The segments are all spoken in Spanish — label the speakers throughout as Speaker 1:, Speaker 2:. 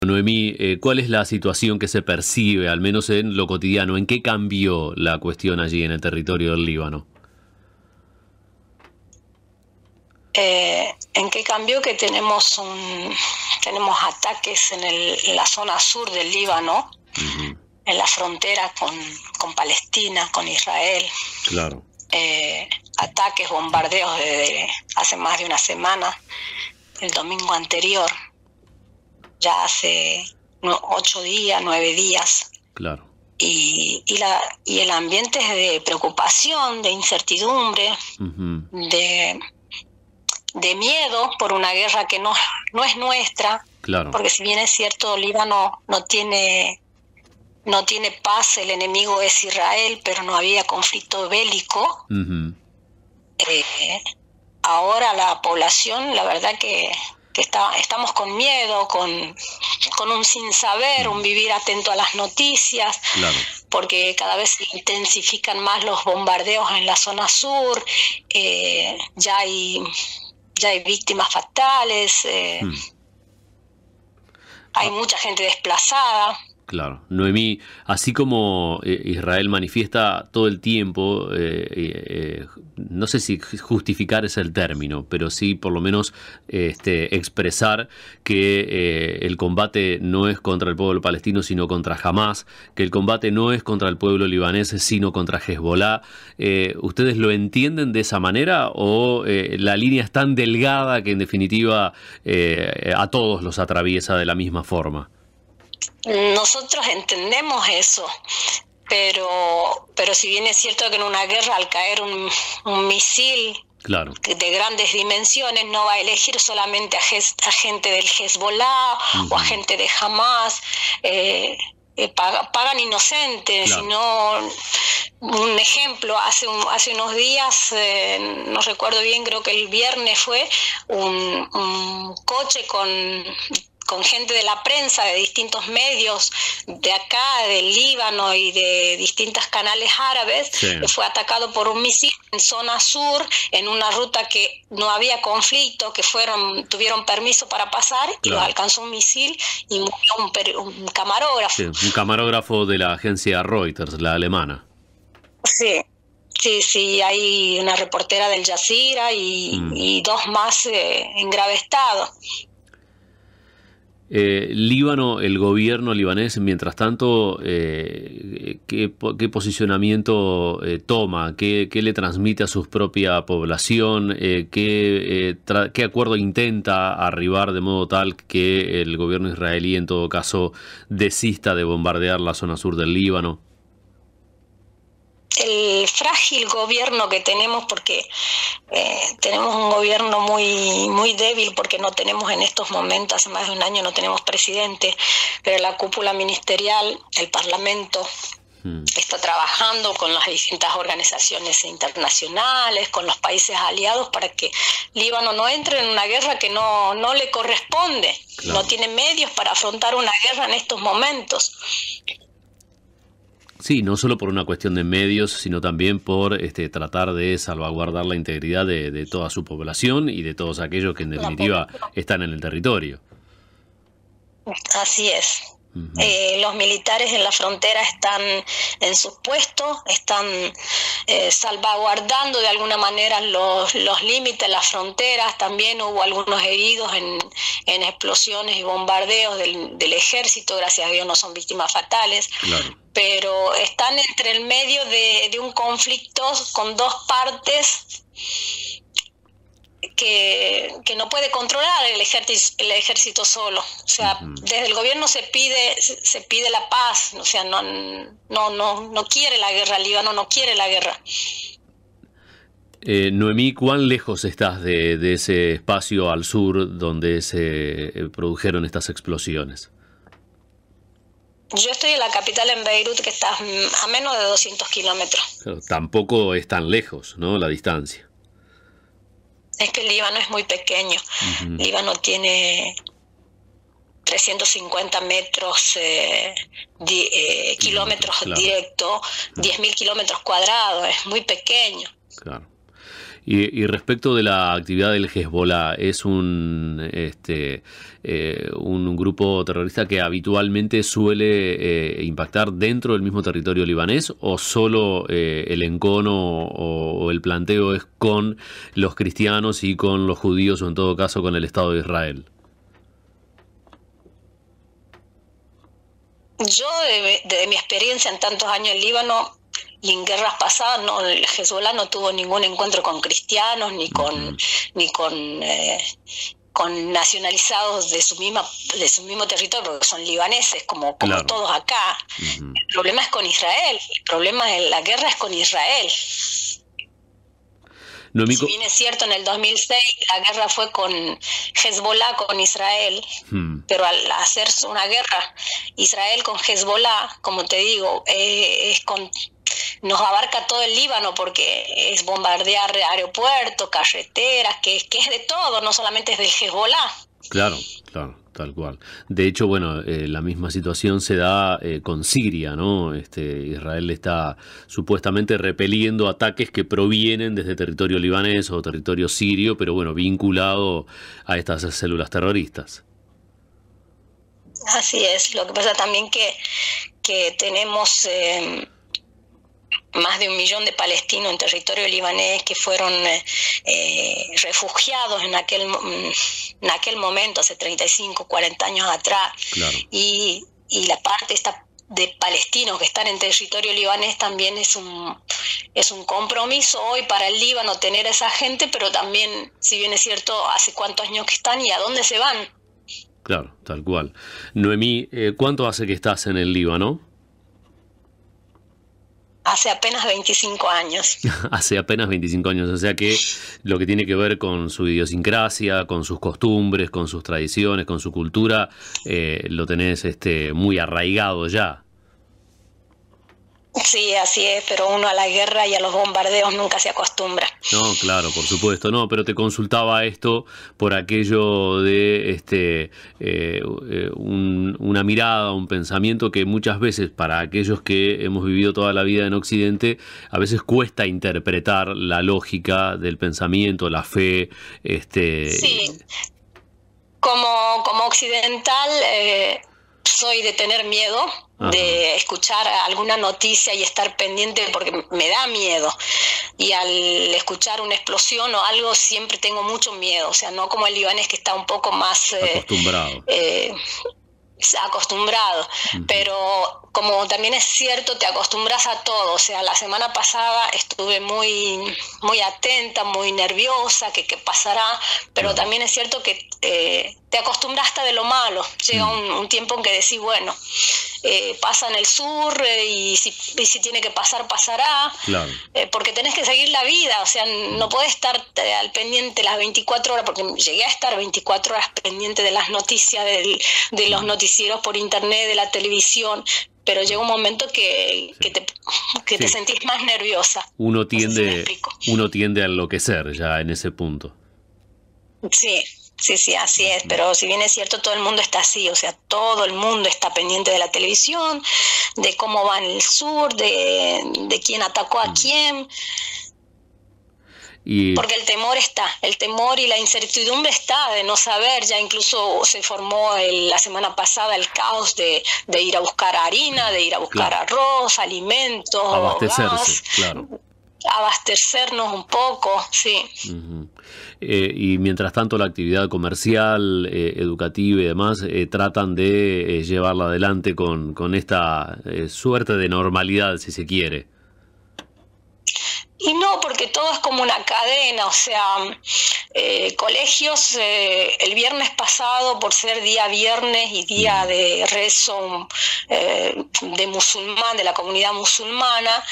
Speaker 1: Noemí, ¿cuál es la situación que se percibe, al menos en lo cotidiano? ¿En qué cambió la cuestión allí en el territorio del Líbano?
Speaker 2: ¿En qué cambió? Que tenemos ataques en la zona sur del Líbano, en la frontera con Palestina, con Israel.
Speaker 1: Claro.
Speaker 2: Ataques, bombardeos desde hace más de una semana, el domingo anterior, ya hace 8 días, 9 días.
Speaker 1: Claro.
Speaker 2: Y el ambiente es de preocupación, de incertidumbre, de miedo por una guerra que no es nuestra.
Speaker 1: Claro.
Speaker 2: Porque si bien es cierto, Líbano no tiene paz, el enemigo es Israel, pero no había conflicto bélico. Ahora la población, la verdad que estamos con miedo, con un sin saber, un vivir atento a las noticias.
Speaker 1: Claro.
Speaker 2: Porque cada vez se intensifican más los bombardeos en la zona sur, ya hay víctimas fatales, hay mucha gente desplazada.
Speaker 1: Claro. Noemí, así como Israel manifiesta todo el tiempo, no sé si justificar es el término, pero sí por lo menos expresar que el combate no es contra el pueblo palestino, sino contra Hamás, que el combate no es contra el pueblo libanés, sino contra Hezbollah. ¿Ustedes lo entienden de esa manera o la línea es tan delgada que en definitiva a todos los atraviesa de la misma forma?
Speaker 2: Nosotros entendemos eso, pero si bien es cierto que en una guerra al caer un misil, claro, de grandes dimensiones, no va a elegir solamente a gente del Hezbollah o a gente de Hamás, pagan inocentes, claro. Sino un ejemplo, hace unos días, no recuerdo bien, creo que el viernes fue, un coche con gente de la prensa, de distintos medios, de acá, del Líbano y de distintos canales árabes, sí, que fue atacado por un misil en zona sur, en una ruta que no había conflicto, que tuvieron permiso para pasar, claro, y los alcanzó un misil y murió un camarógrafo.
Speaker 1: Sí, un camarógrafo de la agencia Reuters, la alemana.
Speaker 2: Sí, hay una reportera del Jazeera y 2 más en grave estado.
Speaker 1: Líbano, el gobierno libanés, mientras tanto, ¿qué posicionamiento toma? ¿Qué le transmite a su propia población? ¿Qué acuerdo intenta arribar de modo tal que el gobierno israelí, en todo caso, desista de bombardear la zona sur del Líbano?
Speaker 2: El frágil gobierno que tenemos, porque tenemos un gobierno muy, muy débil, porque no tenemos en estos momentos, hace más de un año no tenemos presidente, pero la cúpula ministerial, el parlamento, está trabajando con las distintas organizaciones internacionales, con los países aliados, para que Líbano no entre en una guerra que no le corresponde. Claro. No tiene medios para afrontar una guerra en estos momentos.
Speaker 1: Sí, no solo por una cuestión de medios, sino también por tratar de salvaguardar la integridad de toda su población y de todos aquellos que en definitiva están en el territorio.
Speaker 2: Así es. Los militares en la frontera están en sus puestos, están salvaguardando de alguna manera los límites, las fronteras. También hubo algunos heridos en explosiones y bombardeos del ejército, gracias a Dios no son víctimas fatales. Claro. Pero están entre el medio de un conflicto con 2 partes que no puede controlar el ejército solo. O sea, desde el gobierno se pide la paz. O sea, no quiere la guerra, Líbano no quiere la guerra.
Speaker 1: Noemí, ¿cuán lejos estás de ese espacio al sur donde se produjeron estas explosiones?
Speaker 2: Yo estoy en la capital, en Beirut, que está a menos de 200 kilómetros.
Speaker 1: Claro, tampoco es tan lejos, ¿no?, la distancia.
Speaker 2: Es que el Líbano es muy pequeño. Líbano tiene 350 metros, kilómetros, claro, directos, 10.000 kilómetros cuadrados. Es muy pequeño.
Speaker 1: Claro. Y respecto de la actividad del Hezbollah, ¿es un grupo terrorista que habitualmente suele impactar dentro del mismo territorio libanés, o solo el encono o el planteo es con los cristianos y con los judíos, o en todo caso con el Estado de Israel?
Speaker 2: Yo, de mi experiencia en tantos años en Líbano y en guerras pasadas, no, el Hezbollah no tuvo ningún encuentro con cristianos ni con nacionalizados de su mismo territorio, porque son libaneses como claro, todos acá. El problema es con Israel, el problema de la guerra es con Israel. Si bien es cierto, en el 2006 la guerra fue con Hezbollah, con Israel, pero al hacerse una guerra Israel con Hezbollah, como te digo, nos abarca todo el Líbano, porque es bombardear aeropuertos, carreteras, que es de todo, no solamente es del Hezbollah.
Speaker 1: Claro, claro, tal cual. De hecho, bueno, la misma situación se da con Siria, ¿no? Israel está supuestamente repeliendo ataques que provienen desde territorio libanés o territorio sirio, pero bueno, vinculado a estas células terroristas.
Speaker 2: Así es. Lo que pasa también que tenemos más de 1 millón de palestinos en territorio libanés que fueron refugiados en aquel momento, hace 35, 40 años atrás. Claro. Y la parte esta de palestinos que están en territorio libanés también es un compromiso hoy para el Líbano tener a esa gente, pero también, si bien es cierto, hace cuántos años que están y a dónde se van.
Speaker 1: Claro, tal cual. Noemí, ¿cuánto hace que estás en el Líbano?
Speaker 2: Hace apenas 25 años.
Speaker 1: Hace apenas 25 años, o sea que lo que tiene que ver con su idiosincrasia, con sus costumbres, con sus tradiciones, con su cultura, lo tenés muy arraigado ya.
Speaker 2: Sí, así es, pero uno a la guerra y a los bombardeos nunca se acostumbra.
Speaker 1: No, claro, por supuesto, no, pero te consultaba esto por aquello de una mirada, un pensamiento que muchas veces para aquellos que hemos vivido toda la vida en Occidente, a veces cuesta interpretar la lógica del pensamiento, la fe.
Speaker 2: Sí, como occidental soy de tener miedo. Ajá. De escuchar alguna noticia y estar pendiente porque me da miedo, y al escuchar una explosión o algo siempre tengo mucho miedo, o sea, no como el libanés que está un poco más acostumbrado, pero como también es cierto, te acostumbras a todo. O sea, la semana pasada estuve muy atenta, muy nerviosa, que qué pasará, pero también es cierto que te acostumbras hasta de lo malo. Llega un tiempo en que decís, bueno, pasa en el sur y si tiene que pasar, pasará, claro. Porque tenés que seguir la vida, o sea, no podés estar al pendiente las 24 horas, porque llegué a estar 24 horas pendiente de las noticias, de los noticieros por internet, de la televisión, pero llega un momento que te sentís más nerviosa.
Speaker 1: Uno tiende a enloquecer ya en ese punto.
Speaker 2: Sí, así es, pero si bien es cierto, todo el mundo está así, o sea, todo el mundo está pendiente de la televisión, de cómo va en el sur, de quién atacó a quién. Porque el temor y la incertidumbre está de no saber. Ya incluso se formó la semana pasada el caos de ir a buscar harina, de ir a buscar arroz, alimentos,
Speaker 1: abastecerse, claro.
Speaker 2: Abastecernos un poco, sí.
Speaker 1: Uh-huh. Y mientras tanto la actividad comercial, educativa y demás, tratan de llevarla adelante con esta suerte de normalidad, si se quiere.
Speaker 2: Y no, porque todo es como una cadena, o sea, colegios, el viernes pasado, por ser día viernes y día de rezo de musulmán, de la comunidad musulmana,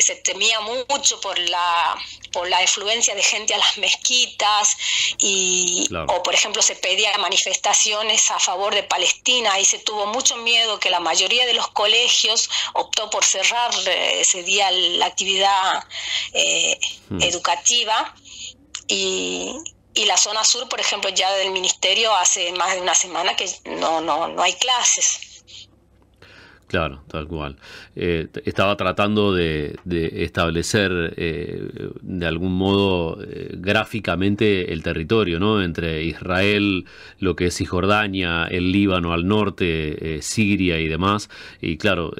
Speaker 2: se temía mucho por la afluencia de gente a las mezquitas claro. O por ejemplo se pedían manifestaciones a favor de Palestina, y se tuvo mucho miedo que la mayoría de los colegios optó por cerrar ese día la actividad educativa, y la zona sur, por ejemplo, ya del ministerio hace más de una semana que no hay clases.
Speaker 1: Claro, tal cual. Estaba tratando de establecer de algún modo gráficamente el territorio, ¿no? Entre Israel, lo que es Cisjordania, el Líbano al norte, Siria y demás. Y claro,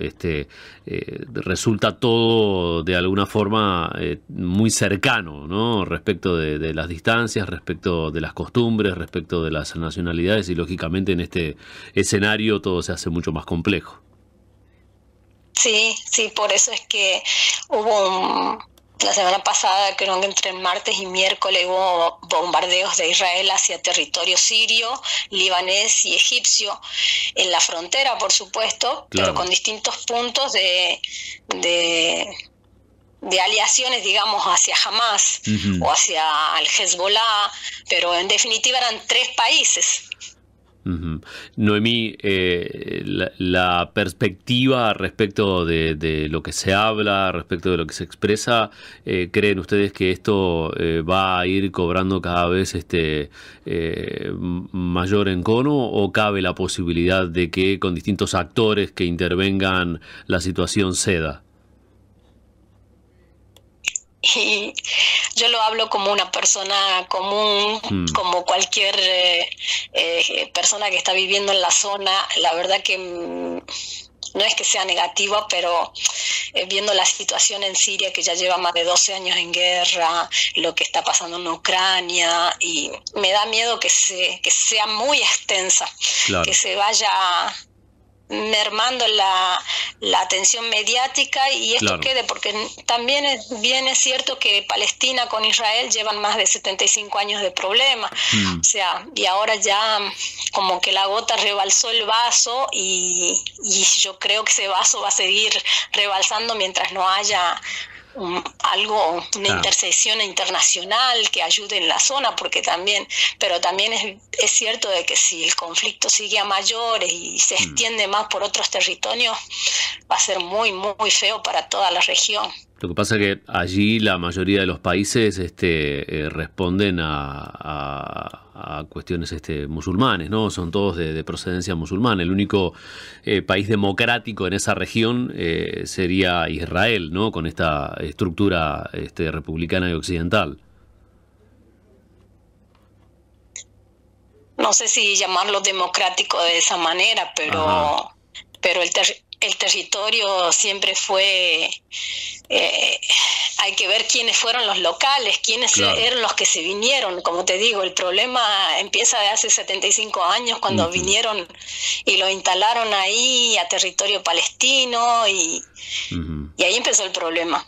Speaker 1: resulta todo de alguna forma muy cercano, ¿no? Respecto de las distancias, respecto de las costumbres, respecto de las nacionalidades y lógicamente en este escenario todo se hace mucho más complejo.
Speaker 2: Sí, sí, por eso es que la semana pasada, creo que entre martes y miércoles hubo bombardeos de Israel hacia territorio sirio, libanés y egipcio, en la frontera, por supuesto,
Speaker 1: Claro.
Speaker 2: pero con distintos puntos de aliaciones, digamos, hacia Hamas
Speaker 1: Ujú.
Speaker 2: o hacia el Hezbollah, pero en definitiva eran 3 países.
Speaker 1: Ujú. Noemí, la perspectiva respecto de lo que se habla, respecto de lo que se expresa, ¿creen ustedes que esto va a ir cobrando cada vez mayor encono o cabe la posibilidad de que con distintos actores que intervengan la situación ceda?
Speaker 2: Y yo lo hablo como una persona común,
Speaker 1: Mm,
Speaker 2: como cualquier persona que está viviendo en la zona. La verdad que no es que sea negativa, pero viendo la situación en Siria, que ya lleva más de 12 años en guerra, lo que está pasando en Ucrania, y me da miedo que sea muy extensa, que
Speaker 1: claro,
Speaker 2: se vaya mermando la atención mediática y esto
Speaker 1: claro.
Speaker 2: quede, porque también bien es cierto que Palestina con Israel llevan más de 75 años de problemas,
Speaker 1: Mm,
Speaker 2: o sea, y ahora ya como que la gota rebalsó el vaso y yo creo que ese vaso va a seguir rebalsando mientras no haya una
Speaker 1: claro.
Speaker 2: intersección internacional que ayude en la zona, porque también, pero también es cierto de que si el conflicto sigue a mayores y se
Speaker 1: Mm.
Speaker 2: extiende más por otros territorios, va a ser muy, muy feo para toda la región.
Speaker 1: Lo que pasa es que allí la mayoría de los países responden a cuestiones musulmanes, ¿no? Son todos de procedencia musulmana. El único país democrático en esa región sería Israel, ¿no? Con esta estructura republicana y occidental.
Speaker 2: No sé si llamarlo democrático de esa manera,
Speaker 1: Ajá,
Speaker 2: pero el territorio siempre fue, eh, hay que ver quiénes fueron los locales, quiénes
Speaker 1: claro.
Speaker 2: eran los que se vinieron. Como te digo, el problema empieza de hace 75 años cuando
Speaker 1: Ujú,
Speaker 2: vinieron y lo instalaron ahí a territorio palestino
Speaker 1: ujú.
Speaker 2: y ahí empezó el problema.